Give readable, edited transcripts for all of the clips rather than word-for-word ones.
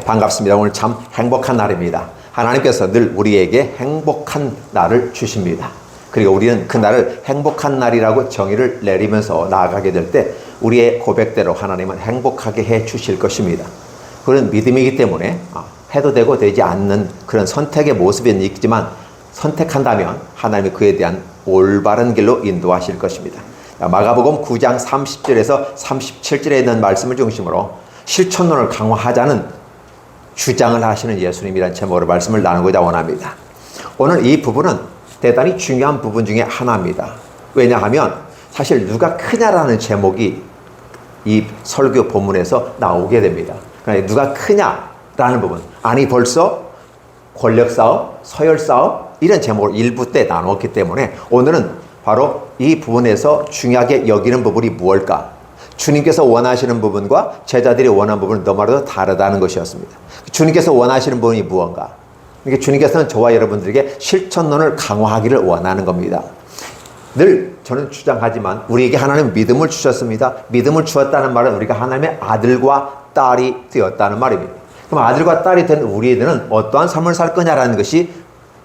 네, 반갑습니다. 오늘 참 행복한 날입니다. 하나님께서 늘 우리에게 행복한 날을 주십니다. 그리고 우리는 그 날을 행복한 날이라고 정의를 내리면서 나아가게 될 때 우리의 고백대로 하나님은 행복하게 해 주실 것입니다. 그런 믿음이기 때문에 해도 되고 되지 않는 그런 선택의 모습은 있지만 선택한다면 하나님이 그에 대한 올바른 길로 인도하실 것입니다. 마가복음 9장 30절에서 37절에 있는 말씀을 중심으로 실천론을 강화하자는 주장을 하시는 예수님이라는 제목으로 말씀을 나누고자 원합니다. 오늘 이 부분은 대단히 중요한 부분 중에 하나입니다. 왜냐하면 사실 누가 크냐라는 제목이 이 설교 본문에서 나오게 됩니다. 그러니까 누가 크냐라는 부분, 아니 벌써 권력 싸움, 서열 싸움 이런 제목을 일부 때 나누었기 때문에 오늘은 바로 이 부분에서 중요하게 여기는 부분이 무엇일까? 주님께서 원하시는 부분과 제자들이 원하는 부분은 너무나도 다르다는 것이었습니다. 주님께서 원하시는 부분이 무언가? 그러니까 주님께서는 저와 여러분들에게 실천론을 강화하기를 원하는 겁니다. 늘 저는 주장하지만 우리에게 하나님은 믿음을 주셨습니다. 믿음을 주었다는 말은 우리가 하나님의 아들과 딸이 되었다는 말입니다. 그럼 아들과 딸이 된 우리들은 어떠한 삶을 살 거냐라는 것이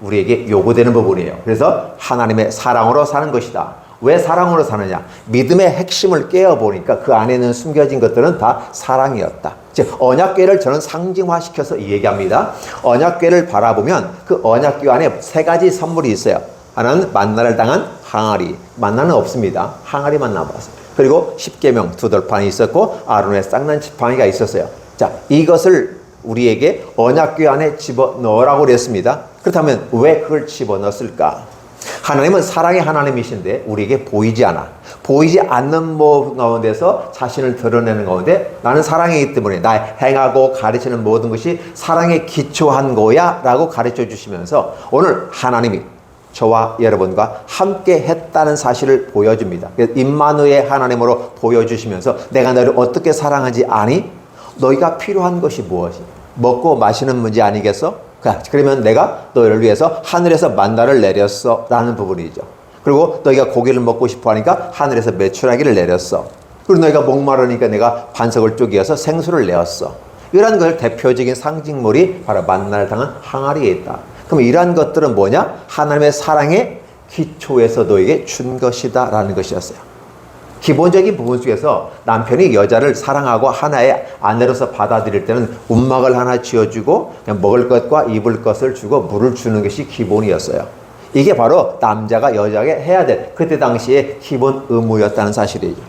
우리에게 요구되는 부분이에요. 그래서 하나님의 사랑으로 사는 것이다. 왜 사랑으로 사느냐? 믿음의 핵심을 깨어보니까 그 안에는 숨겨진 것들은 다 사랑이었다. 즉 언약궤를 저는 상징화시켜서 이 얘기합니다. 언약궤를 바라보면 그 언약궤 안에 세 가지 선물이 있어요. 하나는 만나를 당한 항아리. 만나는 없습니다. 항아리만 남았어요. 그리고 십계명 두 돌판이 있었고 아론의 쌍난 지팡이가 있었어요. 자, 이것을 우리에게 언약궤 안에 집어넣으라고 그랬습니다. 그렇다면 왜 그걸 집어넣었을까? 하나님은 사랑의 하나님이신데 우리에게 보이지 않아. 보이지 않는 모습 가운데서 자신을 드러내는 가운데 나는 사랑이기 때문에 나 행하고 가르치는 모든 것이 사랑에 기초한 거야 라고 가르쳐 주시면서 오늘 하나님이 저와 여러분과 함께 했다는 사실을 보여줍니다. 임마누엘 하나님으로 보여주시면서 내가 너를 어떻게 사랑하지 아니? 너희가 필요한 것이 무엇이? 먹고 마시는 문제 아니겠어? 그러면 내가 너희를 위해서 하늘에서 만나를 내렸어 라는 부분이죠. 그리고 너희가 고기를 먹고 싶어 하니까 하늘에서 메추라기를 내렸어. 그리고 너희가 목마르니까 내가 반석을 쪼개어서 생수를 내었어. 이런 걸 대표적인 상징물이 바로 만나를 당한 항아리에 있다. 그럼 이러한 것들은 뭐냐? 하나님의 사랑의 기초에서 너에게 준 것이다 라는 것이었어요. 기본적인 부분 속에서 남편이 여자를 사랑하고 하나의 아내로서 받아들일 때는 움막을 하나 지어주고 그냥 먹을 것과 입을 것을 주고 물을 주는 것이 기본이었어요. 이게 바로 남자가 여자에게 해야 될 그때 당시에 기본 의무였다는 사실이죠.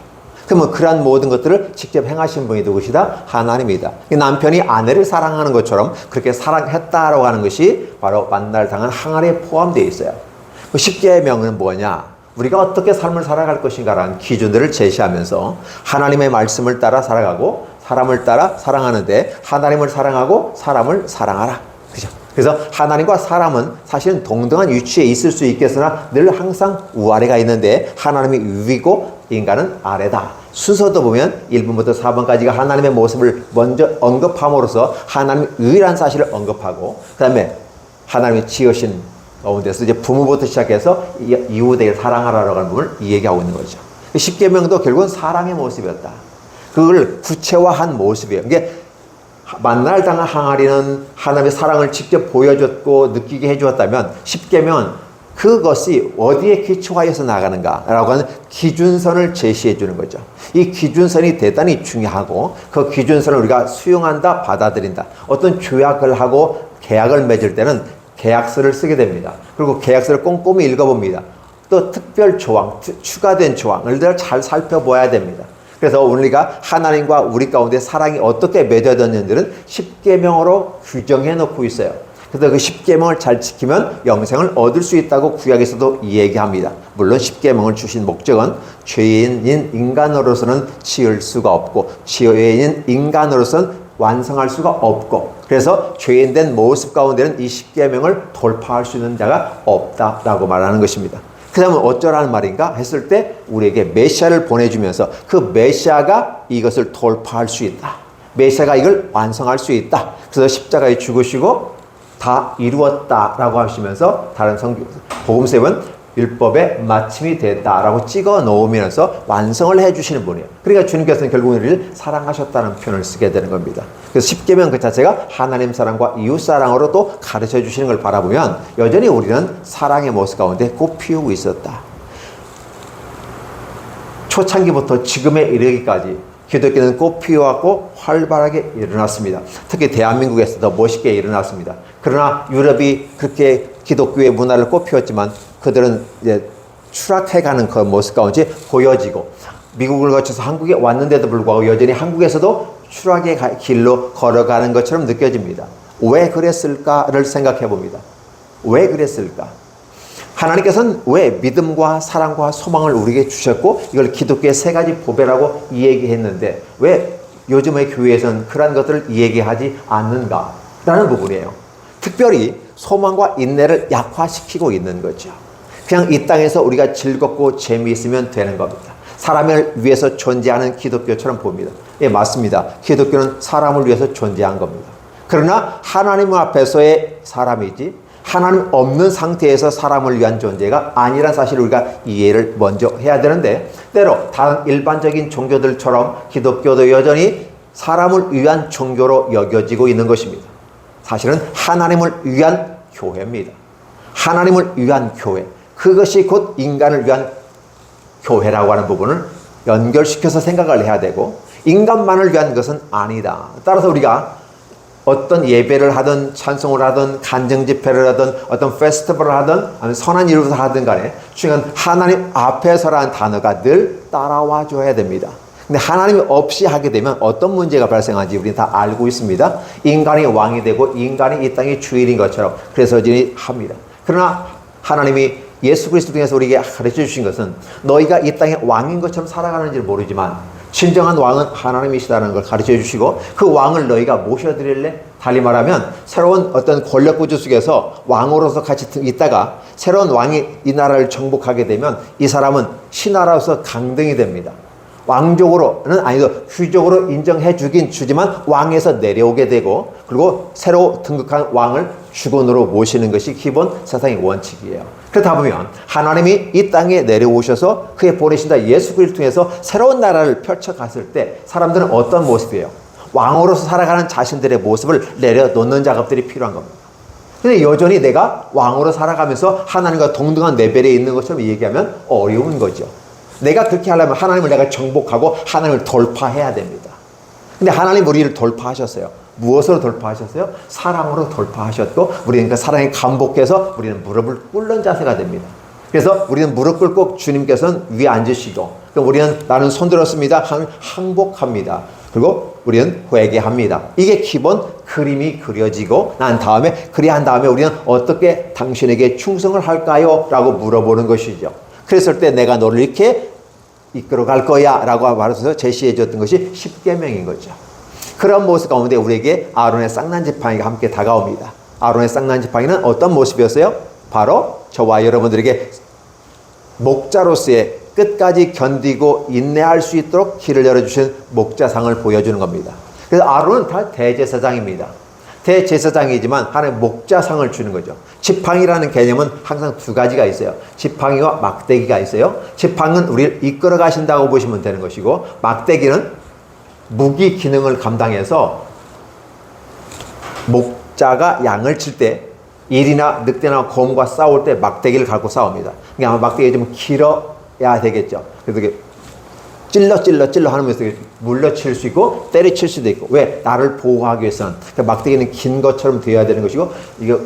그러면 그러한 모든 것들을 직접 행하신 분이 누구시다? 하나님이다. 남편이 아내를 사랑하는 것처럼 그렇게 사랑했다라고 하는 것이 바로 만날 당한 항아리에 포함되어 있어요. 십계명은 뭐냐? 우리가 어떻게 삶을 살아갈 것인가라는 기준들을 제시하면서 하나님의 말씀을 따라 살아가고 사람을 따라 사랑하는데 하나님을 사랑하고 사람을 사랑하라. 그죠? 그래서 하나님과 사람은 사실은 동등한 위치에 있을 수 있겠으나 늘 항상 우아래가 있는데 하나님이 위고 인간은 아래다. 순서도 보면 1번부터 4번까지가 하나님의 모습을 먼저 언급함으로써 하나님의 유일한 사실을 언급하고 그 다음에 하나님이 지으신 가운데서 이제 부모부터 시작해서 이웃에게 사랑하라라고 하는 부분을 얘기하고 있는 거죠. 십계명도 결국은 사랑의 모습이었다. 그걸 구체화한 모습이에요. 이게 만날 당한 항아리는 하나님의 사랑을 직접 보여줬고 느끼게 해주었다면 십계명은 그것이 어디에 기초하여서 나가는가라고 하는 기준선을 제시해 주는 거죠. 이 기준선이 대단히 중요하고 그 기준선을 우리가 수용한다, 받아들인다. 어떤 조약을 하고 계약을 맺을 때는 계약서를 쓰게 됩니다. 그리고 계약서를 꼼꼼히 읽어봅니다. 또 특별 조항, 추가된 조항을 잘 살펴봐야 됩니다. 그래서 우리가 하나님과 우리 가운데 사랑이 어떻게 맺어졌는지는 십계명으로 규정해 놓고 있어요. 그래서 그 십계명을 잘 지키면 영생을 얻을 수 있다고 구약에서도 얘기합니다. 물론 십계명을 주신 목적은 죄인인 인간으로서는 지을 수가 없고 죄인인 인간으로서는 완성할 수가 없고 그래서 죄인된 모습 가운데는 이 십계명을 돌파할 수 있는 자가 없다라고 말하는 것입니다. 그 다음은 어쩌라는 말인가 했을 때 우리에게 메시아를 보내주면서 그 메시아가 이것을 돌파할 수 있다. 메시아가 이걸 완성할 수 있다. 그래서 십자가에 죽으시고 다 이루었다라고 하시면서 다른 복음서는 율법의 마침이 됐다라고 찍어 놓으면서 완성을 해주시는 분이에요. 그러니까 주님께서는 결국 우리를 사랑하셨다는 표현을 쓰게 되는 겁니다. 그래서 십계명 그 자체가 하나님 사랑과 이웃 사랑으로 또 가르쳐 주시는 걸 바라보면 여전히 우리는 사랑의 모습 가운데 꽃 피우고 있었다. 초창기부터 지금에 이르기까지 기독교는 꽃 피워왔고 활발하게 일어났습니다. 특히 대한민국에서 더 멋있게 일어났습니다. 그러나 유럽이 그렇게 기독교의 문화를 꽃 피웠지만 그들은 이제 추락해가는 그 모습 가운데 보여지고 미국을 거쳐서 한국에 왔는데도 불구하고 여전히 한국에서도 추락의 길로 걸어가는 것처럼 느껴집니다. 왜 그랬을까를 생각해 봅니다. 왜 그랬을까? 하나님께서는 왜 믿음과 사랑과 소망을 우리에게 주셨고 이걸 기독교의 세 가지 보배라고 이야기했는데 왜 요즘의 교회에서는 그런 것들을 이야기하지 않는가라는 부분이에요. 특별히 소망과 인내를 약화시키고 있는 거죠. 그냥 이 땅에서 우리가 즐겁고 재미있으면 되는 겁니다. 사람을 위해서 존재하는 기독교처럼 봅니다. 예, 맞습니다. 기독교는 사람을 위해서 존재한 겁니다. 그러나 하나님 앞에서의 사람이지 하나님 없는 상태에서 사람을 위한 존재가 아니란 사실을 우리가 이해를 먼저 해야 되는데 때로 다른 일반적인 종교들처럼 기독교도 여전히 사람을 위한 종교로 여겨지고 있는 것입니다. 사실은 하나님을 위한 교회입니다. 하나님을 위한 교회. 그것이 곧 인간을 위한 교회라고 하는 부분을 연결시켜서 생각을 해야 되고 인간만을 위한 것은 아니다. 따라서 우리가 어떤 예배를 하든 찬송을 하든 간증 집회를 하든 어떤 페스티벌을 하든 아니면 선한 일을 하든 간에 중요한 하나님 앞에서라는 단어가 늘 따라와 줘야 됩니다. 근데 하나님이 없이 하게 되면 어떤 문제가 발생하는지 우리는 다 알고 있습니다. 인간이 왕이 되고 인간이 이 땅의 주인인 것처럼 그래서 합니다. 그러나 하나님이 예수 그리스도 통해서 우리에게 가르쳐 주신 것은 너희가 이 땅의 왕인 것처럼 살아가는지 모르지만 진정한 왕은 하나님이시다는 걸 가르쳐 주시고 그 왕을 너희가 모셔드릴래? 달리 말하면 새로운 어떤 권력 구조 속에서 왕으로서 같이 있다가 새로운 왕이 이 나라를 정복하게 되면 이 사람은 신하로서 강등이 됩니다. 왕족으로는 아니도 휴족으로 인정해 주긴 주지만 왕에서 내려오게 되고 그리고 새로 등극한 왕을 주권으로 모시는 것이 기본 세상의 원칙이에요. 그렇다 보면 하나님이 이 땅에 내려오셔서 그의 보내신다 예수 그리스도를 통해서 새로운 나라를 펼쳐갔을 때 사람들은 어떤 모습이에요? 왕으로서 살아가는 자신들의 모습을 내려놓는 작업들이 필요한 겁니다. 근데 여전히 내가 왕으로 살아가면서 하나님과 동등한 레벨에 있는 것처럼 얘기하면 어려운 거죠. 내가 그렇게 하려면 하나님을 내가 정복하고 하나님을 돌파해야 됩니다. 근데 하나님 우리를 돌파하셨어요. 무엇으로 돌파하셨어요? 사랑으로 돌파하셨고 우리는 그 사랑에 감복해서 우리는 무릎을 꿇는 자세가 됩니다. 그래서 우리는 무릎 꿇고 주님께서는 위에 앉으시고 우리는 나는 손 들었습니다. 항복합니다. 그리고 우리는 회개합니다. 이게 기본 그림이 그려지고 난 다음에 그리한 다음에 우리는 어떻게 당신에게 충성을 할까요? 라고 물어보는 것이죠. 그랬을 때 내가 너를 이렇게 이끌어갈 거야 라고 말해서 제시해 줬던 것이 십계명인 거죠. 그런 모습 가운데 우리에게 아론의 쌍난지팡이가 함께 다가옵니다. 아론의 쌍난지팡이는 어떤 모습이었어요? 바로 저와 여러분들에게 목자로서의 끝까지 견디고 인내할 수 있도록 길을 열어주신 목자상을 보여주는 겁니다. 그래서 아론은 다 대제사장입니다. 대제사장이지만 하나의 목자상을 주는 거죠. 지팡이라는 개념은 항상 두 가지가 있어요. 지팡이와 막대기가 있어요. 지팡이는 우리를 이끌어 가신다고 보시면 되는 것이고 막대기는 무기 기능을 감당해서 목자가 양을 칠 때 일이나 늑대나 곰과 싸울 때 막대기를 갖고 싸웁니다. 그러니까 아마 막대기가 좀 길어야 되겠죠. 그래서 이게 찔러 하면서 물러칠 수 있고 때려칠 수도 있고 왜? 나를 보호하기 위해서는 막대기는 긴 것처럼 되어야 되는 것이고 이거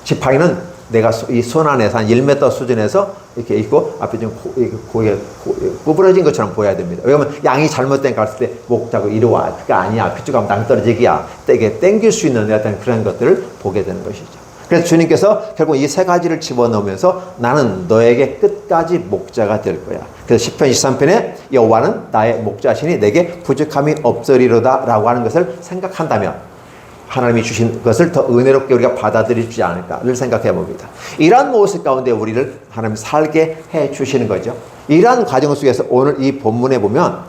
지팡이는 내가 이 손 안에서 한 1m 수준에서 이렇게 있고 앞에 좀 구부러진 것처럼 보여야 됩니다. 왜냐하면 양이 잘못된 갔을 때 목 잡고 이리 와. 그게 아니야. 그쪽 가면 낭떠러지기야. 이게 땡길 수 있는 어떤 그런 것들을 보게 되는 것이죠. 그래서 주님께서 결국 이 세 가지를 집어넣으면서 나는 너에게 끝까지 목자가 될 거야. 그래서 시편 23편에 여호와는 나의 목자시니 내게 부족함이 없으리로다 라고 하는 것을 생각한다면 하나님이 주신 것을 더 은혜롭게 우리가 받아들이지 않을까를 생각해 봅니다. 이러한 모습 가운데 우리를 하나님 살게 해 주시는 거죠. 이러한 과정 속에서 오늘 이 본문에 보면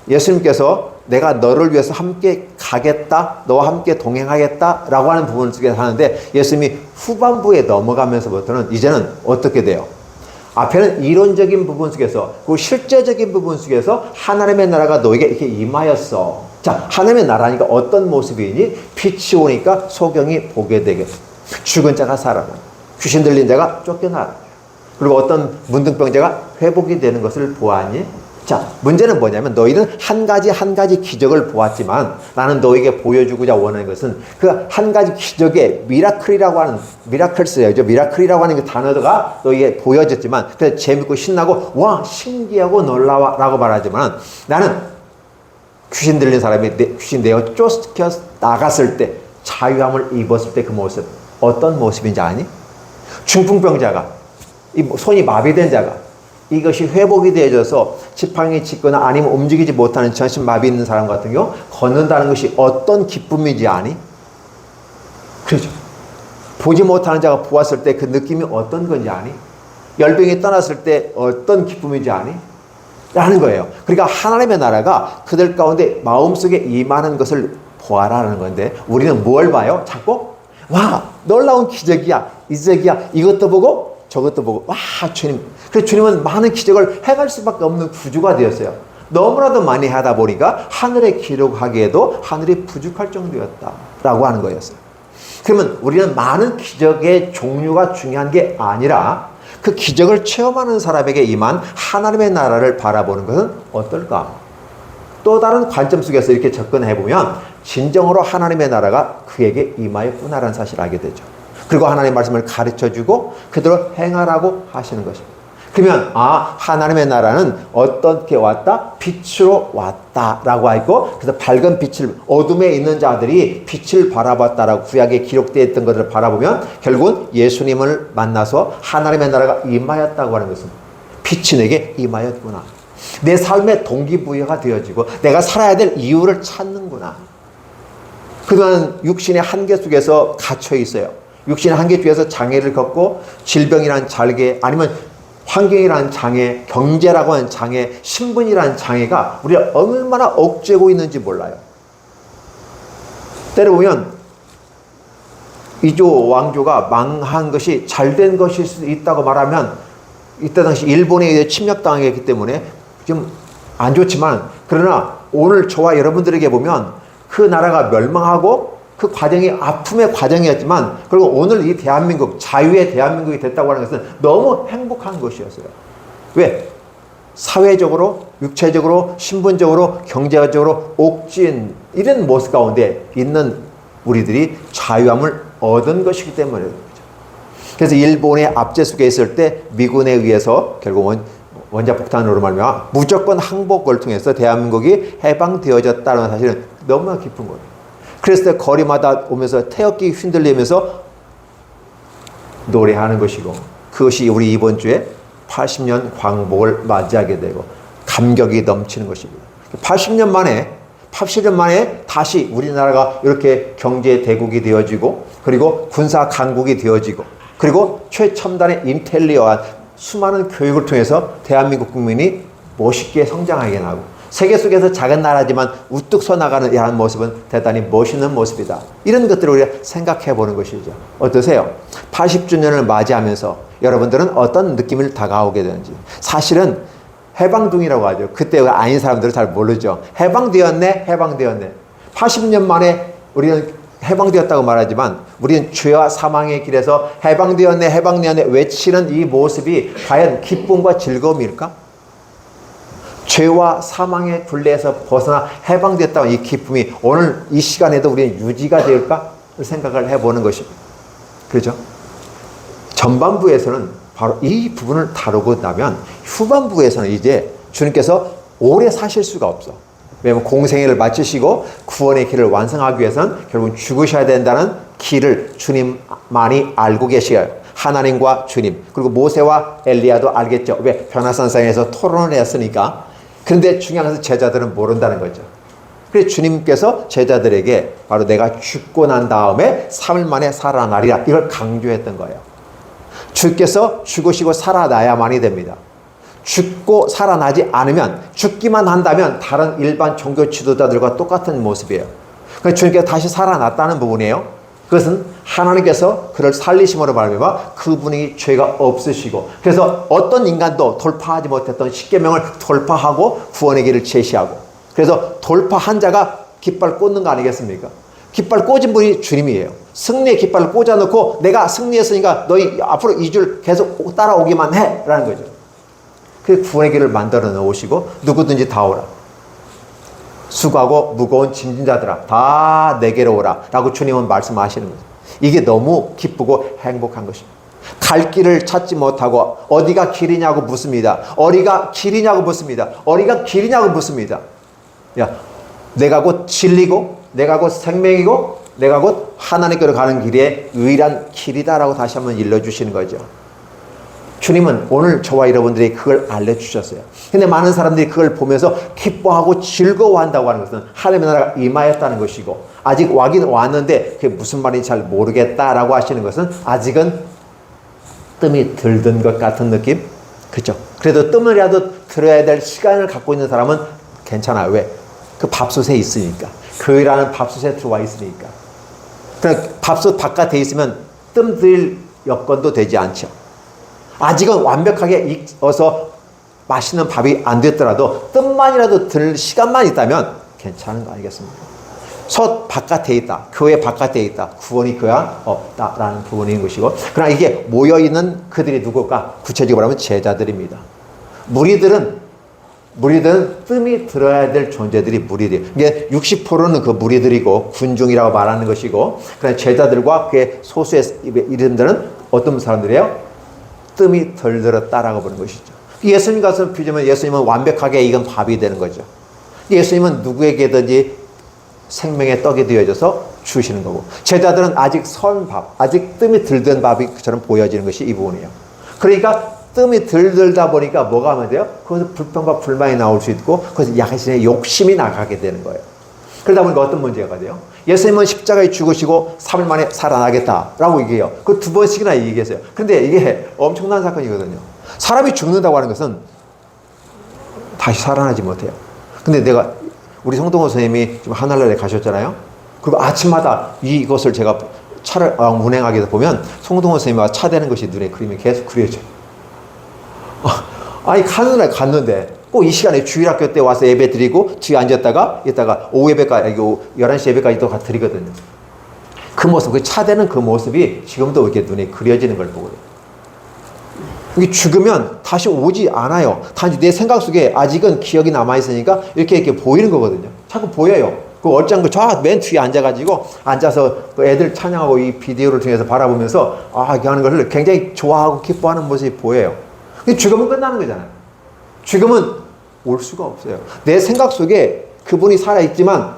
예수님께서 내가 너를 위해서 함께 가겠다, 너와 함께 동행하겠다 라고 하는 부분을 속에서 하는데 예수님이 후반부에 넘어가면서부터는 이제는 어떻게 돼요? 앞에는 이론적인 부분 속에서, 그 실제적인 부분 속에서 하나님의 나라가 너에게 이렇게 임하였어. 자, 하나님의 나라니까 어떤 모습이니? 빛이 오니까 소경이 보게 되겠어. 죽은 자가 살아나. 귀신 들린 자가 쫓겨나. 그리고 어떤 문둥병자가 회복이 되는 것을 보았니? 자, 문제는 뭐냐면 너희는 한 가지 기적을 보았지만 나는 너에게 보여주고자 원하는 것은 그 한 가지 기적의 미라클이라고 하는, 미라클스예요. 미라클이라고 하는 그 단어가 너에게 보여졌지만 그래서 재밌고 신나고 와 신기하고 놀라워라고 말하지만 나는 귀신 들린 사람이 귀신 내어 쫓겨 나갔을 때 자유함을 입었을 때 그 모습 어떤 모습인지 아니? 중풍병자가 이 손이 마비된 자가 이것이 회복이 되어져서 지팡이 짚거나 아니면 움직이지 못하는 전신마비 있는 사람 같은 경우 걷는다는 것이 어떤 기쁨인지 아니? 그렇죠. 보지 못하는 자가 보았을 때 그 느낌이 어떤 건지 아니? 열병이 떠났을 때 어떤 기쁨인지 아니? 라는 거예요. 그러니까 하나님의 나라가 그들 가운데 마음속에 임하는 것을 보아라는 건데 우리는 뭘 봐요? 자꾸 와 놀라운 기적이야 이적이야 이것도 보고 저것도 보고 와 주님. 그래서 주님은 많은 기적을 행할 수밖에 없는 구주가 되었어요. 너무나도 많이 하다 보니까 하늘에 기록하기에도 하늘이 부족할 정도였다라고 하는 거였어요. 그러면 우리는 많은 기적의 종류가 중요한 게 아니라 그 기적을 체험하는 사람에게 임한 하나님의 나라를 바라보는 것은 어떨까? 또 다른 관점 속에서 이렇게 접근해보면 진정으로 하나님의 나라가 그에게 임하였구나라는 사실을 알게 되죠. 그리고 하나님의 말씀을 가르쳐주고 그대로 행하라고 하시는 것입니다. 그러면 하나님의 나라는 어떻게 왔다? 빛으로 왔다라고 하고 그래서 밝은 빛을 어둠에 있는 자들이 빛을 바라봤다라고 구약에 기록되어 있던 것을 바라보면 결국은 예수님을 만나서 하나님의 나라가 임하였다고 하는 것은 빛이 내게 임하였구나. 내 삶의 동기부여가 되어지고 내가 살아야 될 이유를 찾는구나. 그동안 육신의 한계 속에서 갇혀 있어요. 육신의 한계 중에서 장애를 겪고 질병이라는 장애 아니면 환경이라는 장애, 경제라고 하는 장애, 신분이라는 장애가 우리가 얼마나 억제고 있는지 몰라요. 때려보면 이조 왕조가 망한 것이 잘된 것일 수도 있다고 말하면 이때 당시 일본에 의해 침략당했기 때문에 좀 안 좋지만 그러나 오늘 저와 여러분들에게 보면 그 나라가 멸망하고 그 과정이 아픔의 과정이었지만 그리고 오늘 이 대한민국 자유의 대한민국이 됐다고 하는 것은 너무 행복한 것이었어요. 왜? 사회적으로 육체적으로 신분적으로 경제적으로 옥진 이런 모습 가운데 있는 우리들이 자유함을 얻은 것이기 때문에 그렇죠. 그래서 일본의 압제 속에 있을 때 미군에 의해서 결국은 원자폭탄으로 말미암아 무조건 항복을 통해서 대한민국이 해방되어졌다는 사실은 너무나 깊은 거예요. 그래서 거리마다 오면서 태극기 흔들리면서 노래하는 것이고 그것이 우리 이번 주에 80년 광복을 맞이하게 되고 감격이 넘치는 것입니다. 80년 만에 다시 우리나라가 이렇게 경제 대국이 되어지고 그리고 군사 강국이 되어지고 그리고 최첨단의 인텔리어와 수많은 교육을 통해서 대한민국 국민이 멋있게 성장하게 나고 세계 속에서 작은 나라지만 우뚝 서 나가는 이러한 모습은 대단히 멋있는 모습이다. 이런 것들을 우리가 생각해 보는 것이죠. 어떠세요? 80주년을 맞이하면서 여러분들은 어떤 느낌을 다가오게 되는지. 사실은 해방둥이라고 하죠. 그때 아닌 사람들은 잘 모르죠. 해방되었네. 80년 만에 우리는 해방되었다고 말하지만 우리는 죄와 사망의 길에서 해방되었네 외치는 이 모습이 과연 기쁨과 즐거움일까? 죄와 사망의 굴레에서 벗어나 해방되었다는 이 기쁨이 오늘 이 시간에도 우리는 유지가 될까? 생각을 해보는 것입니다. 그렇죠? 전반부에서는 바로 이 부분을 다루고 나면 후반부에서는 이제 주님께서 오래 사실 수가 없어. 왜냐하면 공생애를 마치시고 구원의 길을 완성하기 위해서는 결국 죽으셔야 된다는 길을 주님만이 알고 계셔요. 하나님과 주님 그리고 모세와 엘리야도 알겠죠. 왜? 변화산상에서 토론을 했으니까. 그런데 중요한 것은 제자들은 모른다는 거죠. 그래서 주님께서 제자들에게 바로 내가 죽고 난 다음에 3일 만에 살아나리라 이걸 강조했던 거예요. 주께서 죽으시고 살아나야만이 됩니다. 죽고 살아나지 않으면 죽기만 한다면 다른 일반 종교 지도자들과 똑같은 모습이에요. 그래서 주님께서 다시 살아났다는 부분이에요. 그것은 하나님께서 그를 살리심으로 말미암아 그분이 죄가 없으시고, 그래서 어떤 인간도 돌파하지 못했던 십계명을 돌파하고 구원의 길을 제시하고, 그래서 돌파한 자가 깃발 꽂는 거 아니겠습니까? 깃발 꽂은 분이 주님이에요. 승리의 깃발을 꽂아놓고 내가 승리했으니까 너희 앞으로 이 줄 계속 따라오기만 해 라는 거죠. 그 구원의 길을 만들어 놓으시고 누구든지 다 오라, 수고하고 무거운 짐진 자들아 다 내게로 오라 라고 주님은 말씀하시는 거죠. 이게 너무 기쁘고 행복한 것입니다. 갈 길을 찾지 못하고 어디가 길이냐고 묻습니다. 어디가 길이냐고 묻습니다. 어디가 길이냐고 묻습니다. 야, 내가 곧 진리고 내가 곧 생명이고 내가 곧 하나님께로 가는 길의 유일한 길이다라고 다시 한번 일러주시는 거죠. 주님은 오늘 저와 여러분들이 그걸 알려주셨어요. 근데 많은 사람들이 그걸 보면서 기뻐하고 즐거워한다고 하는 것은 하나님의 나라가 임하였다는 것이고, 아직 와긴 왔는데 그게 무슨 말인지 잘 모르겠다라고 하시는 것은 아직은 뜸이 들든 것 같은 느낌? 그렇죠? 그래도 뜸이라도 들어야 될 시간을 갖고 있는 사람은 괜찮아요. 왜? 그 밥솥에 있으니까. 교회라는 밥솥에 들어와 있으니까. 그러니까 밥솥 바깥에 있으면 뜸 들 여건도 되지 않죠. 아직은 완벽하게 익어서 맛있는 밥이 안 됐더라도 뜸만이라도 들 시간만 있다면 괜찮은 거 아니겠습니까? 솥 바깥에 있다, 교회 바깥에 있다, 구원이 그야 없다라는 부분인 것이고, 그러나 이게 모여있는 그들이 누굴까? 구체적으로 말하면 제자들입니다. 무리들은 뜸이 들어야 될 존재들이 무리들. 이게 60%는 그 무리들이고 군중이라고 말하는 것이고, 그러나 제자들과 그의 소수의 이름들은 어떤 사람들이에요? 뜸이 덜 들었다라고 보는 것이죠. 예수님 가서 비교하면 예수님은 완벽하게 익은 밥이 되는 거죠. 예수님은 누구에게든지 생명의 떡이 되어져서 주시는 거고, 제자들은 아직 선 밥, 아직 뜸이 들던 밥이처럼 보여지는 것이 이 부분이에요. 그러니까 뜸이 덜 들다 보니까 뭐가 하면 돼요? 거기서 불평과 불만이 나올 수 있고, 거기서 자신의 욕심이 나가게 되는 거예요. 그러다 보니까 어떤 문제가 돼요? 예수님은 십자가에 죽으시고 3일 만에 살아나겠다라고 얘기해요. 그 두 번씩이나 얘기했어요. 근데 이게 엄청난 사건이거든요. 사람이 죽는다고 하는 것은 다시 살아나지 못해요. 근데 우리 성동호 선생님이 지금 하늘나라에 가셨잖아요. 그리고 아침마다 이것을 제가 차를 운행하게 되다 보면 성동호 선생님과 차 대는 것이 눈에 그림이 계속 그려져요. 아니, 하늘나라에 갔는데 꼭 이 시간에 주일학교 때 와서 예배 드리고 뒤에 앉았다가 이따가 오후 예배까지, 11시 예배까지 또 드리거든요. 그 모습, 그 차대는 그 모습이 지금도 이렇게 눈에 그려지는 걸 보거든요. 이게 죽으면 다시 오지 않아요. 단지 내 생각 속에 아직은 기억이 남아있으니까 이렇게 보이는 거거든요. 자꾸 보여요. 그 얼짱 저 맨 뒤에 앉아서 그 애들 찬양하고 이 비디오를 통해서 바라보면서 이렇게 하는 것을 굉장히 좋아하고 기뻐하는 모습이 보여요. 근데 죽으면 끝나는 거잖아요. 죽음은 올 수가 없어요. 내 생각 속에 그분이 살아있지만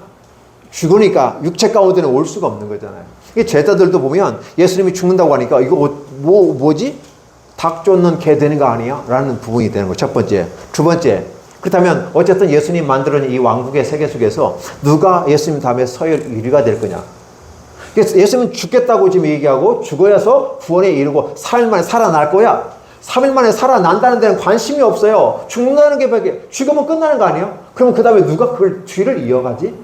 죽으니까 육체 가운데는 올 수가 없는 거잖아요. 이 제자들도 보면 예수님이 죽는다고 하니까 이거 뭐지? 닭 쫓는 개 되는 거 아니야? 라는 부분이 되는 거, 첫 번째. 두 번째, 그렇다면 어쨌든 예수님 만들어낸 이 왕국의 세계 속에서 누가 예수님 다음에 서열 1위가 될 거냐? 예수님은 죽겠다고 지금 얘기하고 죽어야서 구원에 이르고 3일 만에 살아날 거야. 3일 만에 살아난다는 데는 관심이 없어요. 죽는다는 게 밖에, 죽으면 끝나는 거 아니에요? 그러면 그 다음에 누가 그걸 뒤를 이어가지?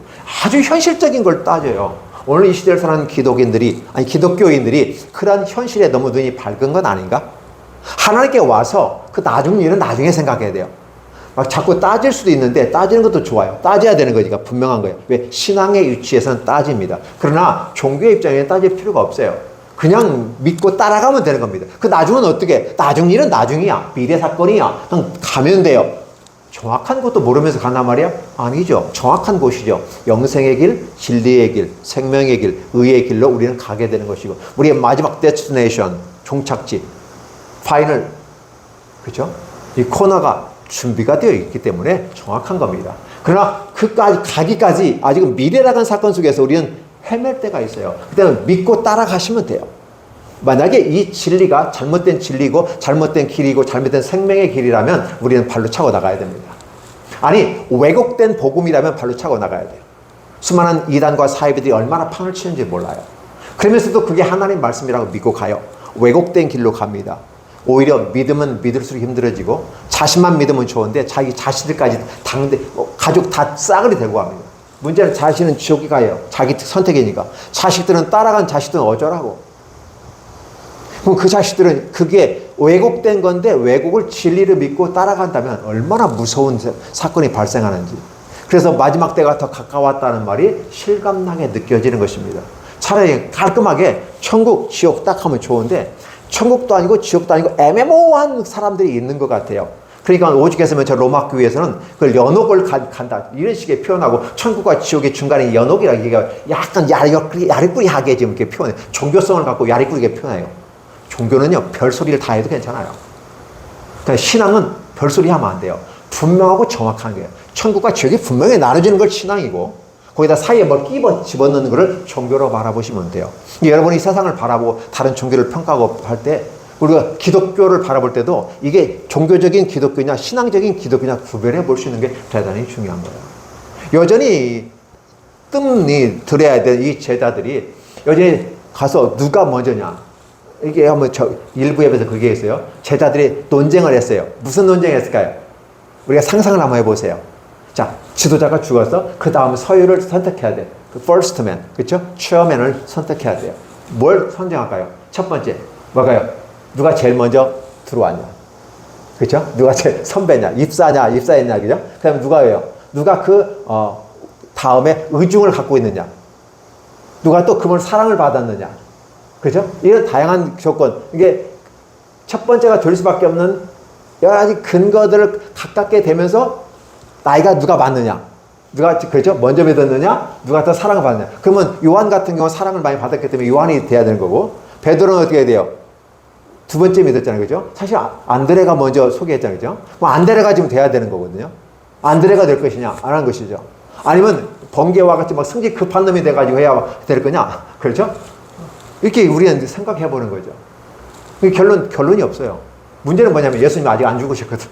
아주 현실적인 걸 따져요. 오늘 이 시대를 사는 기독교인들이 그런 현실에 너무 눈이 밝은 건 아닌가? 하나님께 와서 그 나중 일은 나중에 생각해야 돼요. 막 자꾸 따질 수도 있는데 따지는 것도 좋아요. 따져야 되는 거니까 분명한 거예요. 왜? 신앙의 위치에서는 따집니다. 그러나 종교의 입장에는 따질 필요가 없어요. 그냥 믿고 따라가면 되는 겁니다. 그 나중은 어떻게? 나중 일은 나중이야. 미래 사건이야. 그냥 가면 돼요. 정확한 것도 모르면서 간단 말이야? 아니죠. 정확한 곳이죠. 영생의 길, 진리의 길, 생명의 길, 의의 길로 우리는 가게 되는 것이고, 우리의 마지막 데스티네이션, 종착지, 파이널, 그렇죠? 이 코너가 준비가 되어 있기 때문에 정확한 겁니다. 그러나 그까지 가기까지 아직은 미래라는 사건 속에서 우리는 헤맬 때가 있어요. 그때는 믿고 따라가시면 돼요. 만약에 이 진리가 잘못된 진리고 잘못된 길이고 잘못된 생명의 길이라면 우리는 발로 차고 나가야 됩니다. 아니, 왜곡된 복음이라면 발로 차고 나가야 돼요. 수많은 이단과 사이비들이 얼마나 판을 치는지 몰라요. 그러면서도 그게 하나님 말씀이라고 믿고 가요. 왜곡된 길로 갑니다. 오히려 믿으면 믿을수록 힘들어지고, 자신만 믿으면 좋은데 자기 자신들까지 가족 다 싸그리 데리고 갑니다. 문제는 자신은 지옥에 가요. 자기 선택이니까. 자식들은 따라간 자식들은 어쩌라고. 그럼 그 자식들은 그게 왜곡된 건데 왜곡을 진리를 믿고 따라간다면 얼마나 무서운 사건이 발생하는지. 그래서 마지막 때가 더 가까웠다는 말이 실감나게 느껴지는 것입니다. 차라리 깔끔하게 천국, 지옥 딱 하면 좋은데 천국도 아니고 지옥도 아니고 애매모호한 사람들이 있는 것 같아요. 그러니까 오죽했으면 저 로마 교회에서는 그 연옥을 간다 이런 식의 표현하고 천국과 지옥의 중간에 연옥이라 얘기가 약간 야리꾸리하게 지금 이렇게 표현해. 종교성을 갖고 야리꾸리하게 표현해요. 종교는요 별소리를 다 해도 괜찮아요. 그러니까 신앙은 별소리 하면 안 돼요. 분명하고 정확한 거예요. 천국과 지옥이 분명히 나눠지는 걸 신앙이고 거기다 사이에 뭘 집어넣는 것을 종교로 바라보시면 돼요. 여러분이 세상을 바라보고 다른 종교를 평가하고 할 때 우리가 기독교를 바라볼 때도 이게 종교적인 기독교냐 신앙적인 기독교냐 구별해 볼 수 있는 게 대단히 중요한 거예요. 여전히 뜸이 들여야 될 이 제자들이 여전히 가서 누가 먼저냐 이게 한번 일부 예배에서 그게 있어요. 제자들이 논쟁을 했어요. 무슨 논쟁을 했을까요? 우리가 상상을 한번 해보세요. 자, 지도자가 죽어서 그 다음 서유를 선택해야 돼. 그 first man, 그렇죠? chairman을 선택해야 돼요. 뭘 선정할까요? 첫 번째, 뭐가요? 누가 제일 먼저 들어왔냐? 그렇죠? 누가 제일 선배냐? 입사했냐? 그죠? 그 다음에 누가예요? 누가 다음에 의중을 갖고 있느냐? 누가 또 그분 사랑을 받았느냐? 그죠? 이런 다양한 조건. 이게 첫 번째가 될 수밖에 없는 여러 가지 근거들을 가깝게 되면서 나이가 누가 많느냐? 누가, 그렇죠? 먼저 믿었느냐? 누가 더 사랑을 받느냐? 그러면 요한 같은 경우는 사랑을 많이 받았기 때문에 요한이 돼야 되는 거고, 베드로는 어떻게 해야 돼요? 두 번째 믿었잖아요. 그죠? 사실 안드레가 먼저 소개했잖아요. 그죠? 그럼 안드레가 지금 돼야 되는 거거든요. 안드레가 될 것이냐? 안 하는 것이죠. 아니면 번개와 같이 막 성질 급한 놈이 돼가지고 해야 될 거냐? 그렇죠? 이렇게 우리는 생각해 보는 거죠. 결론이 없어요. 문제는 뭐냐면 예수님 아직 안 죽으셨거든.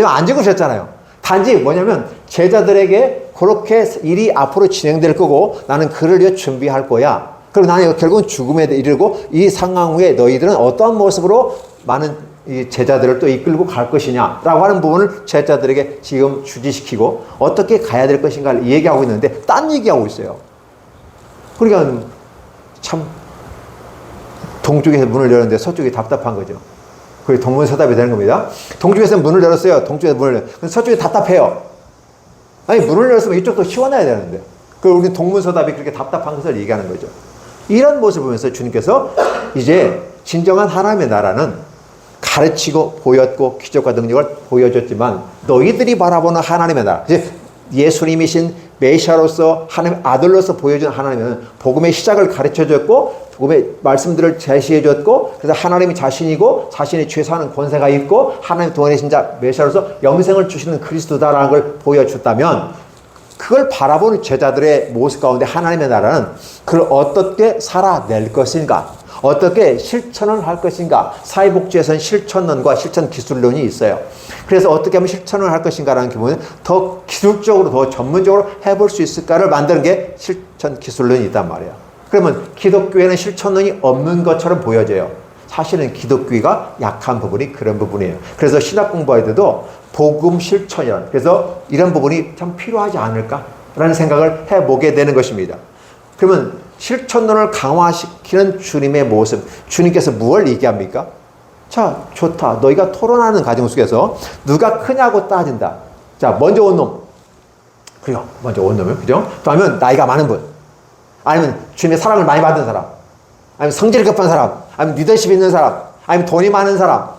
안 죽으셨잖아요. 단지 뭐냐면 제자들에게 그렇게 일이 앞으로 진행될 거고 나는 그를 위해 준비할 거야. 그리고 나는 결국은 죽음에 이르고 이 상황 후에 너희들은 어떠한 모습으로 많은 이 제자들을 또 이끌고 갈 것이냐라고 하는 부분을 제자들에게 지금 주지시키고 어떻게 가야 될 것인가를 얘기하고 있는데 딴 얘기하고 있어요. 그러니까 참 동쪽에서 문을 열었는데 서쪽이 답답한 거죠. 그게 동문서답이 되는 겁니다. 동쪽에서 문을 열었어요. 동쪽에서 문을 열었어요. 서쪽이 답답해요. 아니 문을 열었으면 이쪽도 시원해야 되는데 우리 동문서답이 그렇게 답답한 것을 얘기하는 거죠. 이런 모습을 보면서 주님께서 이제 진정한 하나님의 나라는 가르치고 보였고 기적과 능력을 보여줬지만 너희들이 바라보는 하나님의 나라 이제 예수님이신 메시아로서 하나님의 아들로서 보여준 하나님은 복음의 시작을 가르쳐줬고 복음의 말씀들을 제시해줬고 그래서 하나님이 자신이고 자신의 죄 사는 권세가 있고 하나님 도원하신 자 메시아로서 영생을 주시는 그리스도다라는 걸 보여줬다면 그걸 바라보는 제자들의 모습 가운데 하나님의 나라는 그걸 어떻게 살아낼 것인가 어떻게 실천을 할 것인가 사회복지에서는 실천론과 실천 기술론이 있어요. 그래서 어떻게 하면 실천을 할 것인가라는 기분은 더 기술적으로 더 전문적으로 해볼 수 있을까를 만드는 게 실천 기술론이 있단 말이에요. 그러면 기독교에는 실천론이 없는 것처럼 보여져요. 사실은 기독교가 약한 부분이 그런 부분이에요. 그래서 신학 공부할 때도 복음 실천이라는 그래서 이런 부분이 참 필요하지 않을까라는 생각을 해보게 되는 것입니다. 그러면 실천론을 강화시키는 주님의 모습 주님께서 무엇을 얘기합니까? 자 좋다 너희가 토론하는 과정 속에서 누가 크냐고 따진다. 자 먼저 온 놈 그래요. 먼저 온 놈이요. 그죠? 또 하면 나이가 많은 분 아니면 주님의 사랑을 많이 받은 사람 아니면 성질 급한 사람 아니면 리더십 있는 사람 아니면 돈이 많은 사람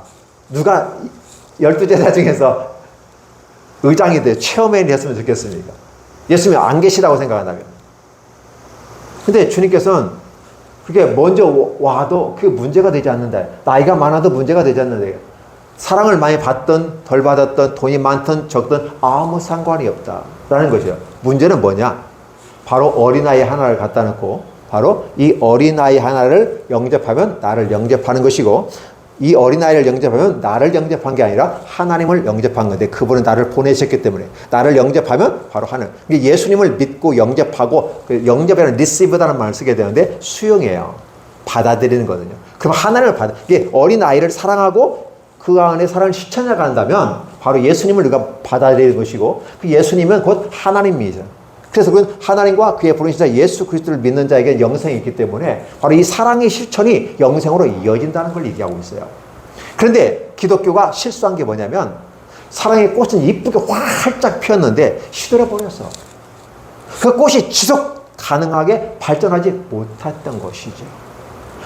누가 12제자 중에서 의장이 돼 체어맨이 됐으면 좋겠습니까? 예수님이 안 계시다고 생각한다면 근데 주님께서는 그게 먼저 와도 그게 문제가 되지 않는다. 나이가 많아도 문제가 되지 않는다. 사랑을 많이 받든 덜 받았든 돈이 많든 적든 아무 상관이 없다라는 것이에요. 문제는 뭐냐? 바로 어린아이 하나를 갖다 놓고 바로 이 어린아이 하나를 영접하면 나를 영접하는 것이고 이 어린아이를 영접하면 나를 영접한 게 아니라 하나님을 영접한 건데 그분은 나를 보내셨기 때문에 나를 영접하면 바로 하나님. 예수님을 믿고 영접하고 그 영접에는 receive라는 말을 쓰게 되는데 수용해요. 받아들이는 거거든요. 그럼 하나님을 이게 어린아이를 사랑하고 그 안에 사랑을 실천해 간다면 바로 예수님을 우리가 받아들이는 것이고 그 예수님은 곧 하나님이죠. 그래서 그건 하나님과 그의 부르신 자 예수 그리스도를 믿는 자에게 영생이 있기 때문에 바로 이 사랑의 실천이 영생으로 이어진다는 걸 얘기하고 있어요. 그런데 기독교가 실수한 게 뭐냐면 사랑의 꽃은 이쁘게 활짝 피었는데 시들어버렸어. 그 꽃이 지속 가능하게 발전하지 못했던 것이죠.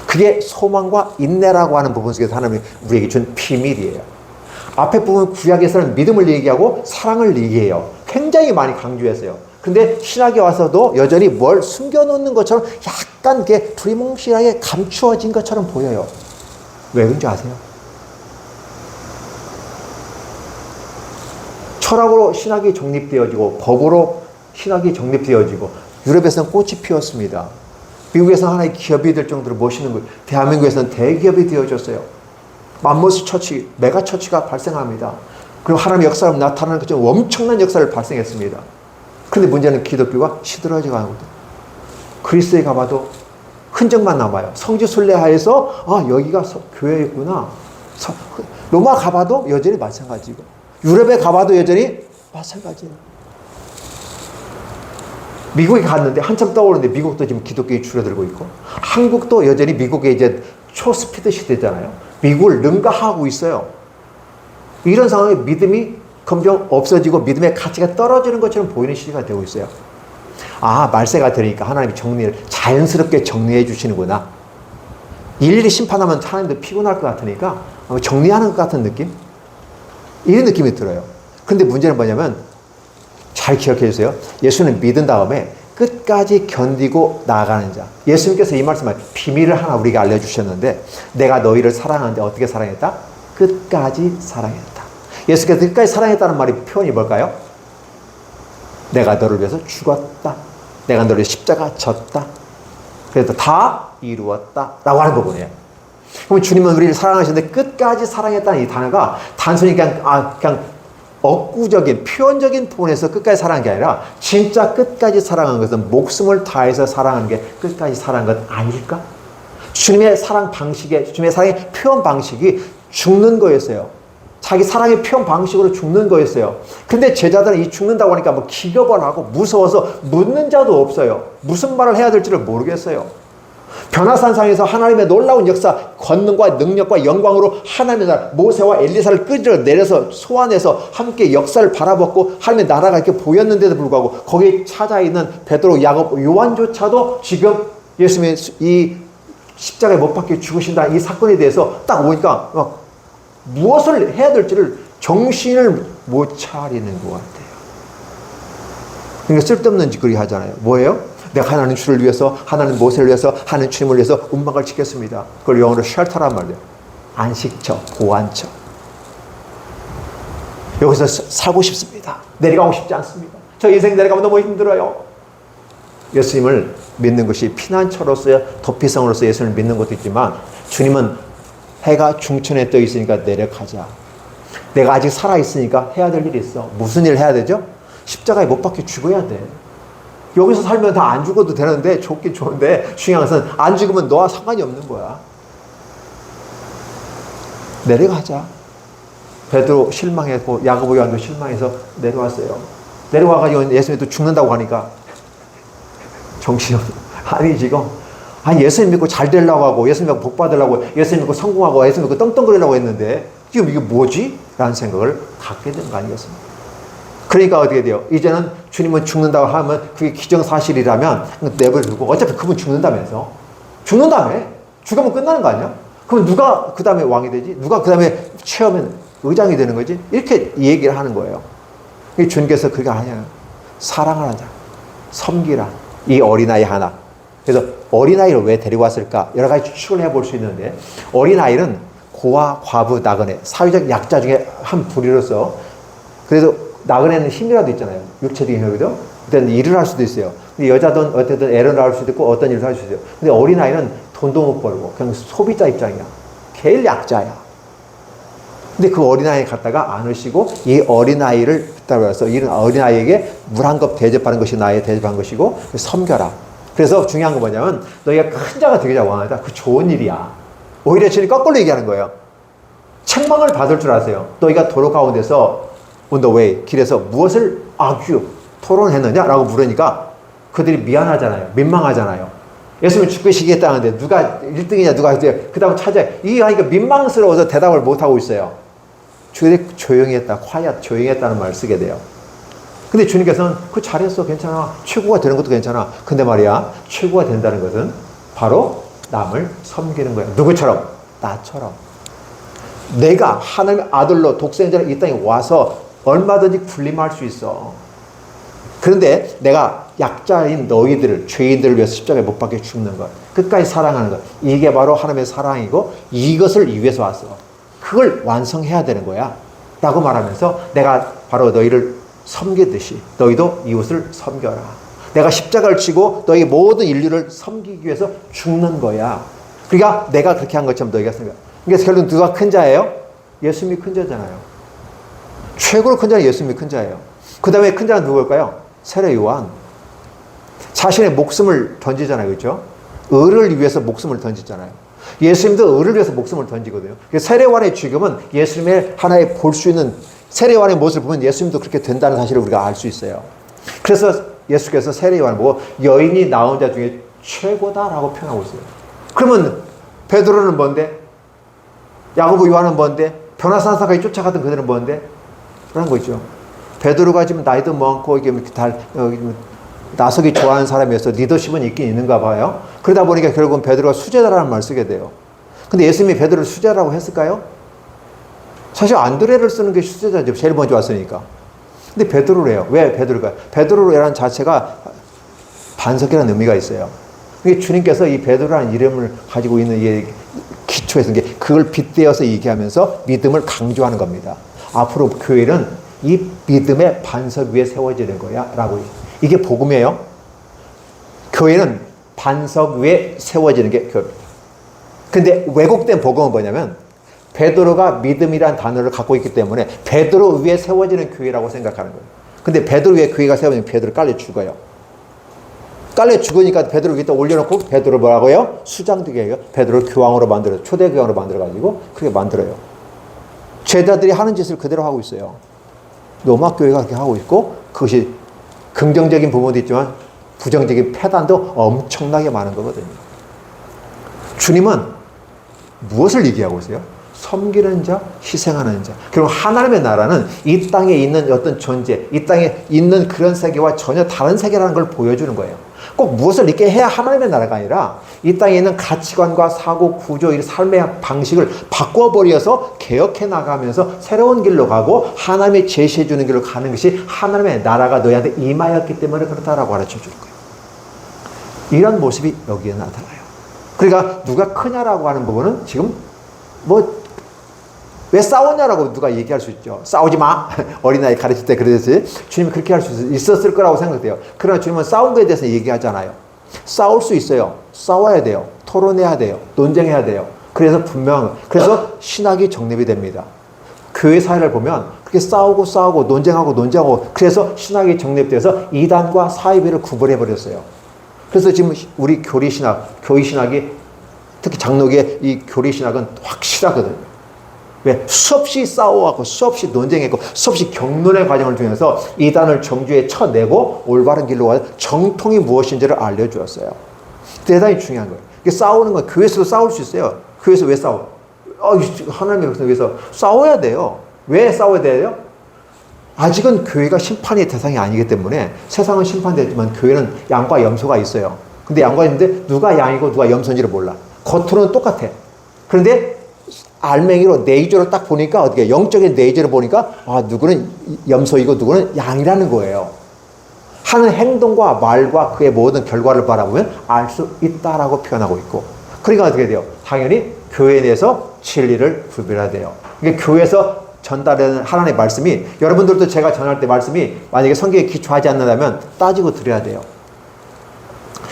그게 소망과 인내라고 하는 부분 속에서 하나님이 우리에게 준 비밀이에요. 앞에 부분 구약에서는 믿음을 얘기하고 사랑을 얘기해요. 굉장히 많이 강조했어요. 근데 신학에 와서도 여전히 뭘 숨겨놓는 것처럼 약간 이렇게 두리뭉실하게 감추어진 것처럼 보여요. 왜 그런지 아세요? 철학으로 신학이 정립되어지고 법으로 신학이 정립되어지고 유럽에서는 꽃이 피었습니다. 미국에서는 하나의 기업이 될 정도로 멋있는 거예요. 대한민국에서는 대기업이 되어졌어요. 맘모스 처치, 메가 처치가 발생합니다. 그리고 하나님의 역사가 나타나는 것처럼 엄청난 역사를 발생했습니다. 그런데 문제는 기독교가 시들어져 가거든. 그리스에 가봐도 흔적만 남아요. 성지 순례하에서 아 여기가 교회였구나. 로마 가봐도 여전히 마찬가지고 유럽에 가봐도 여전히 마찬가지예요. 미국에 갔는데 한참 떠오르는데 미국도 지금 기독교에 줄어들고 있고 한국도 여전히 미국의 이제 초스피드 시대잖아요. 미국을 능가하고 있어요. 이런 상황에 믿음이 점점 없어지고 믿음의 가치가 떨어지는 것처럼 보이는 시대가 되고 있어요. 아, 말세가 되니까 하나님이 정리를 자연스럽게 정리해 주시는구나. 일일이 심판하면 하나님도 피곤할 것 같으니까 정리하는 것 같은 느낌? 이런 느낌이 들어요. 근데 문제는 뭐냐면 잘 기억해 주세요. 예수는 믿은 다음에 끝까지 견디고 나아가는 자. 예수님께서 이 말씀을 비밀을 하나 우리에게 알려주셨는데 내가 너희를 사랑하는데 어떻게 사랑했다? 끝까지 사랑했다. 예수께서 끝까지 사랑했다는 말이 표현이 뭘까요? 내가 너를 위해서 죽었다. 내가 너를 십자가 졌다. 그래서 다 이루었다. 라고 하는 부분이에요. 그럼 주님은 우리를 사랑하시는데 끝까지 사랑했다는 이 단어가 단순히 그냥 억구적인 표현적인 부분에서 끝까지 사랑한 게 아니라 진짜 끝까지 사랑한 것은 목숨을 다해서 사랑하는 게 끝까지 사랑한 것 아닐까? 주님의 사랑 방식에 주님의 사랑의 표현 방식이 죽는 거였어요. 자기 사랑의 표현 방식으로 죽는 거였어요. 근데 제자들은 이 죽는다고 하니까 뭐 기겁을 하고 무서워서 묻는 자도 없어요. 무슨 말을 해야 될지를 모르겠어요. 변화산상에서 하나님의 놀라운 역사, 권능과 능력과 영광으로 하나님의 나라, 모세와 엘리사를 끌어내려서 소환해서 함께 역사를 바라봤고 하나님의 나라가 이렇게 보였는데도 불구하고 거기에 찾아 있는 베드로, 야곱, 요한조차도 지금 예수님의 이 십자가에 못 박혀 죽으신다 이 사건에 대해서 딱 오니까 막 무엇을 해야 될지를 정신을 못 차리는 것 같아요. 그러니까 쓸데없는 짓거리 하잖아요. 뭐예요? 내가 하나님 주를 위해서, 하나님 모세를 위해서, 하나님 주님을 위해서 운명을 지켰습니다. 그걸 영어로 쉘터란 말이에요. 안식처, 보안처. 여기서 살고 싶습니다. 내려가고 싶지 않습니다. 저 인생 내려가면 너무 힘들어요. 예수님을 믿는 것이 피난처로서의 도피성으로서 예수님을 믿는 것도 있지만 주님은 해가 중천에 떠 있으니까 내려가자. 내가 아직 살아있으니까 해야 될 일이 있어. 무슨 일을 해야 되죠? 십자가에 못 박혀 죽어야 돼. 여기서 살면 다 안 죽어도 되는데 좋긴 좋은데 중요한 것은 안 죽으면 너와 상관이 없는 거야. 내려가자. 베드로 실망했고 야고보 요한도 실망해서 내려왔어요. 내려와가지고 예수님도 죽는다고 하니까 정신없어. 아니 지금 예수님 믿고 잘 되려고 하고 예수님 믿고 복 받으려고 예수님 믿고 성공하고 예수님 믿고 떵떵거리려고 했는데 지금 이게 뭐지? 라는 생각을 갖게 된 거 아니겠습니까? 그러니까 어떻게 돼요? 이제는 주님은 죽는다고 하면 그게 기정사실이라면 내버려두고 어차피 그분 죽는다면서 죽는다며 죽으면 끝나는 거 아니야? 그럼 누가 그 다음에 왕이 되지? 누가 그 다음에 체험은 의장이 되는 거지? 이렇게 얘기를 하는 거예요. 주님께서 그게 아니야. 사랑을 하자. 섬기라. 이 어린아이 하나. 그래서 어린아이를 왜 데리고 왔을까? 여러 가지 추측을 해볼 수 있는데 어린아이는 고아, 과부, 나그네 사회적 약자 중에 한 부류로서 그래도 나그네는 힘이라도 있잖아요. 육체적인 힘이거든. 그때는 일을 할 수도 있어요. 근데 여자든 어쨌든 애를 낳을 수도 있고 어떤 일을 할 수도 있어요. 근데 어린아이는 돈도 못 벌고 그냥 소비자 입장이야. 제일 약자야. 근데 그 어린아이 갖다가 안으시고 이 어린아이를 따라서 이 어린아이에게 물 한 컵 대접하는 것이 나의 대접한 것이고 섬겨라. 그래서 중요한 건 뭐냐면 너희가 큰 자가 되기자 원하다. 그 좋은 일이야. 오히려 주님 거꾸로 얘기하는 거예요. 책망을 받을 줄 아세요. 너희가 도로 가운데서 on the way 길에서 무엇을 argue 토론했느냐라고 물으니까 그들이 미안하잖아요. 민망하잖아요. 예수님 죽으시겠다는데 누가 1등이냐 누가 그 다음 찾아요. 이게 하니까 민망스러워서 대답을 못하고 있어요. 주님이 조용히 했다. quiet, 조용히 했다는 말을 쓰게 돼요. 근데 주님께서는 그 잘했어. 괜찮아. 최고가 되는 것도 괜찮아. 근데 말이야, 최고가 된다는 것은 바로 남을 섬기는 거예요. 누구처럼? 나처럼. 내가 하나님의 아들로 독생자로 이 땅에 와서 얼마든지 군림할 수 있어. 그런데 내가 약자인 너희들을, 죄인들을 위해서 십자가에 못 박혀 죽는 것, 끝까지 사랑하는 것, 이게 바로 하나님의 사랑이고 이것을 위해서 왔어. 그걸 완성해야 되는 거야 라고 말하면서 내가 바로 너희를 섬기듯이 너희도 이웃을 섬겨라. 내가 십자가를 치고 너희 모든 인류를 섬기기 위해서 죽는 거야. 그러니까 내가 그렇게 한 것처럼 너희가 섬겨. 그러니까 결국 누가 큰 자예요? 예수님이 큰 자잖아요. 최고로 큰 자는 예수님이 큰 자예요. 그 다음에 큰 자는 누구일까요? 세례 요한. 자신의 목숨을 던지잖아요. 그렇죠? 의를 위해서 목숨을 던지잖아요. 예수님도 의를 위해서 목숨을 던지거든요. 세례 요한의 죽음은 예수님의 하나의 볼 수 있는, 세례 요한의 모습을 보면 예수님도 그렇게 된다는 사실을 우리가 알 수 있어요. 그래서 예수께서 세례 요한을 보고 여인이 낳은 자 중에 최고다라고 표현하고 있어요. 그러면 베드로는 뭔데? 야고보 요한은 뭔데? 변화산사까지 쫓아가던 그들은 뭔데? 그런 거 있죠. 베드로가 지금 나이도 많고 이게 나서기 좋아하는 사람이어서 리더십은 있긴 있는가 봐요. 그러다 보니까 결국은 베드로가 수제자라는 말을 쓰게 돼요. 근데 예수님이 베드로를 수제자라고 했을까요? 사실 안드레를 쓰는 게 수제자죠. 제일 먼저 왔으니까. 근데 베드로래요. 왜 베드로가? 베드로라는 자체가 반석이라는 의미가 있어요. 주님께서 이 베드로라는 이름을 가지고 있는 이 기초에서 그걸 빗대어서 얘기하면서 믿음을 강조하는 겁니다. 앞으로 교회는 이 믿음의 반석 위에 세워지는 거야 라고. 이게 복음이에요. 교회는 반석 위에 세워지는 게 교회입니다. 근데 왜곡된 복음은 뭐냐면 베드로가 믿음이란 단어를 갖고 있기 때문에 베드로 위에 세워지는 교회라고 생각하는 거예요. 근데 베드로 위에 교회가 세워지면 베드로 깔려 죽어요. 깔려 죽으니까 베드로 위에 올려놓고 베드로 뭐라고요? 수장되게 해요. 베드로 교황으로 만들어요. 초대 교황으로 만들어가지고 그렇게 만들어요. 제자들이 하는 짓을 그대로 하고 있어요. 로마 교회가 그렇게 하고 있고 그것이 긍정적인 부분도 있지만 부정적인 폐단도 엄청나게 많은 거거든요. 주님은 무엇을 얘기하고 있어요? 섬기는 자, 희생하는 자. 그리고 하나님의 나라는 이 땅에 있는 어떤 존재, 이 땅에 있는 그런 세계와 전혀 다른 세계라는 걸 보여주는 거예요. 꼭 무엇을 이렇게 해야 하나님의 나라가 아니라 이 땅에 있는 가치관과 사고, 구조, 이 삶의 방식을 바꿔버려서 개혁해 나가면서 새로운 길로 가고 하나님이 제시해 주는 길로 가는 것이 하나님의 나라가 너희한테 임하였기 때문에 그렇다라고 가르쳐 주는 거예요. 이런 모습이 여기에 나타나요. 그러니까 누가 크냐라고 하는 부분은 지금 왜 싸우냐라고 누가 얘기할 수 있죠. 싸우지 마. 어린아이 가르칠 때 그러듯이 주님이 그렇게 할 수 있었을 거라고 생각돼요. 그러나 주님은 싸운 거에 대해서 얘기하잖아요. 싸울 수 있어요. 싸워야 돼요. 토론해야 돼요. 논쟁해야 돼요. 그래서 신학이 정립이 됩니다. 교회 사회를 보면 그렇게 싸우고 논쟁하고 그래서 신학이 정립돼서 이단과 사이비를 구분해버렸어요. 그래서 지금 우리 교리신학이 특히 장로교의 이 교리신학은 확실하거든요. 왜? 수없이 싸워왔고 수없이 논쟁했고 수없이 경론의 과정을 통해서 이단을 정주에 쳐내고 올바른 길로 가서 정통이 무엇인지를 알려주었어요. 대단히 중요한 거예요. 싸우는 건 교회에서도 싸울 수 있어요. 교회에서 왜 싸워? 하나님의 백성을 위해서 싸워야 돼요. 왜 싸워야 돼요? 아직은 교회가 심판의 대상이 아니기 때문에 세상은 심판되지만 교회는 양과 염소가 있어요. 근데 양과 있는데 누가 양이고 누가 염소인지를 몰라. 겉으로는 똑같아. 그런데 알맹이로 네이저를 딱 보니까 어떻게 영적인 네이저를 보니까 누구는 염소이고 누구는 양이라는 거예요. 하는 행동과 말과 그의 모든 결과를 바라보면 알 수 있다라고 표현하고 있고. 그러니까 어떻게 돼요? 당연히 교회 내에서 진리를 구별해야 돼요. 그러니까 교회에서 전달되는 하나님의 말씀이 여러분들도 제가 전할 때 말씀이 만약에 성경에 기초하지 않는다면 따지고 드려야 돼요.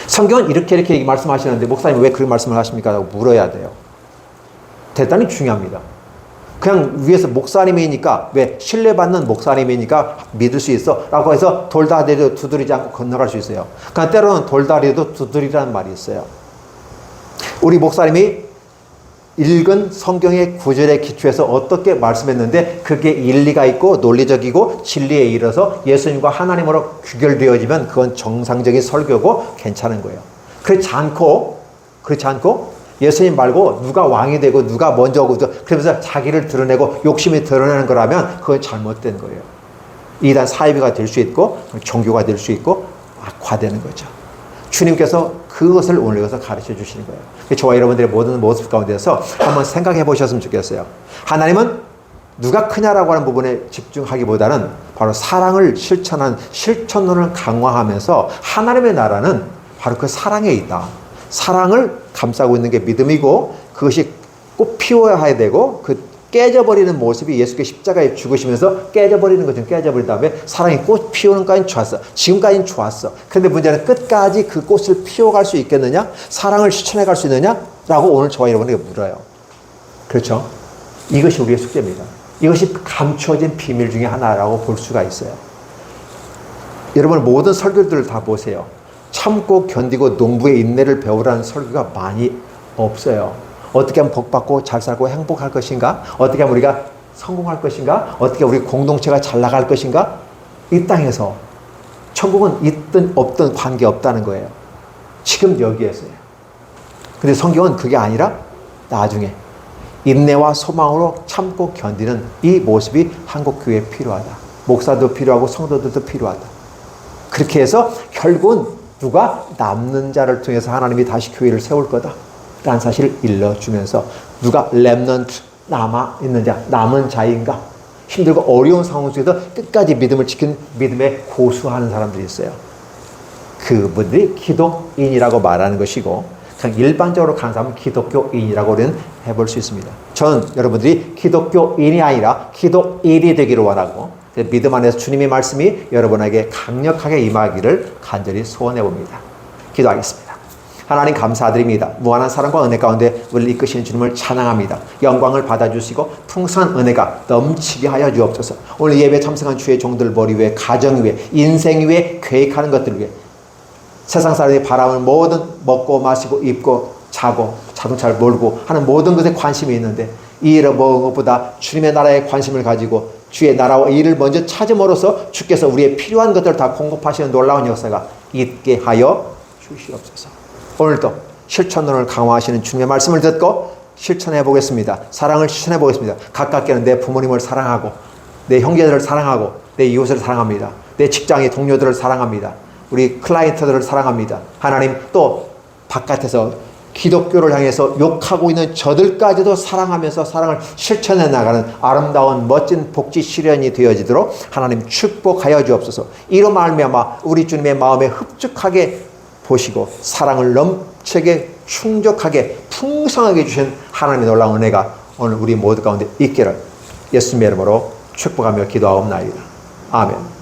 성경은 이렇게 말씀하시는데 목사님 왜 그런 말씀을 하십니까? 라고 물어야 돼요. 대단히 중요합니다. 그냥 위에서 목사님이니까 왜 신뢰받는 목사님이니까 믿을 수 있어 라고 해서 돌다리도 두드리지 않고 건너갈 수 있어요. 그러니까 때로는 돌다리도 두드리라는 말이 있어요. 우리 목사님이 읽은 성경의 구절에 기초해서 어떻게 말씀했는데 그게 일리가 있고 논리적이고 진리에 이르러서 예수님과 하나님으로 귀결되어지면 그건 정상적인 설교고 괜찮은 거예요. 그렇지 않고 예수님 말고 누가 왕이 되고 누가 먼저 오고 그러면서 자기를 드러내고 욕심이 드러내는 거라면 그건 잘못된 거예요. 이단 사이비가 될 수 있고 종교가 될 수 있고 악화되는 거죠. 주님께서 그것을 오늘 여기서 가르쳐 주시는 거예요. 저와 여러분들의 모든 모습 가운데서 한번 생각해 보셨으면 좋겠어요. 하나님은 누가 크냐라고 하는 부분에 집중하기보다는 바로 사랑을 실천한 실천론을 강화하면서 하나님의 나라는 바로 그 사랑에 있다. 사랑을 감싸고 있는 게 믿음이고 그것이 꼭 피워야 되고 그 깨져버리는 모습이 예수께 십자가에 죽으시면서 깨져버리는 것은 깨져버린 다음에 사랑이 꽃 피우는 까지는 좋았어. 지금까지는 좋았어. 그런데 문제는 끝까지 그 꽃을 피워갈 수 있겠느냐? 사랑을 실천해 갈 수 있느냐? 라고 오늘 저와 여러분에게 물어요. 그렇죠? 이것이 우리의 숙제입니다. 이것이 감추어진 비밀 중에 하나라고 볼 수가 있어요. 여러분 모든 설교들을 다 보세요. 참고 견디고 농부의 인내를 배우라는 설교가 많이 없어요. 어떻게 하면 복받고 잘 살고 행복할 것인가? 어떻게 하면 우리가 성공할 것인가? 어떻게 우리 공동체가 잘 나갈 것인가? 이 땅에서 천국은 있든 없든 관계없다는 거예요. 지금 여기에서요. 근데 성경은 그게 아니라 나중에 인내와 소망으로 참고 견디는 이 모습이 한국교회에 필요하다. 목사도 필요하고 성도들도 필요하다. 그렇게 해서 결국은 누가 남는 자를 통해서 하나님이 다시 교회를 세울 거다. 라는 사실을 일러주면서 누가 렘넌트 남아있는 자, 남은 자인가? 힘들고 어려운 상황 속에서 끝까지 믿음을 지킨 믿음에 고수하는 사람들이 있어요. 그분들이 기독인이라고 말하는 것이고 그냥 일반적으로 가는 사람은 기독교인이라고 우리는 해볼 수 있습니다. 저는 여러분들이 기독교인이 아니라 기독인이 되기를 원하고 믿음 안에서 주님의 말씀이 여러분에게 강력하게 임하기를 간절히 소원해 봅니다. 기도하겠습니다. 하나님 감사드립니다. 무한한 사랑과 은혜 가운데 우리를 이끄시는 주님을 찬양합니다. 영광을 받아주시고 풍성한 은혜가 넘치게 하여 주옵소서. 오늘 예배 참석한 주의 종들 머리 위에 가정 위에 인생 위에 계획하는 것들 위해 세상 사람이 바라는 모든 먹고 마시고 입고 자고 자동차를 몰고 하는 모든 것에 관심이 있는데 이 일을 먹은 것보다 주님의 나라에 관심을 가지고 주의 나라와 일을 먼저 찾음으로써 주께서 우리의 필요한 것들을 다 공급하시는 놀라운 역사가 있게 하여 주시옵소서. 오늘도 실천론을 강화하시는 주님의 말씀을 듣고 실천해 보겠습니다. 사랑을 실천해 보겠습니다. 가깝게는 내 부모님을 사랑하고 내 형제들을 사랑하고 내 이웃을 사랑합니다. 내 직장의 동료들을 사랑합니다. 우리 클라이언트들을 사랑합니다. 하나님 또 바깥에서 기독교를 향해서 욕하고 있는 저들까지도 사랑하면서 사랑을 실천해 나가는 아름다운 멋진 복지 실현이 되어지도록 하나님 축복하여 주옵소서. 이로 말미암아 우리 주님의 마음에 흡족하게 보시고 사랑을 넘치게 충족하게 풍성하게 주신 하나님의 놀라운 은혜가 오늘 우리 모두 가운데 있기를 예수님의 이름으로 축복하며 기도하옵나이다. 아멘.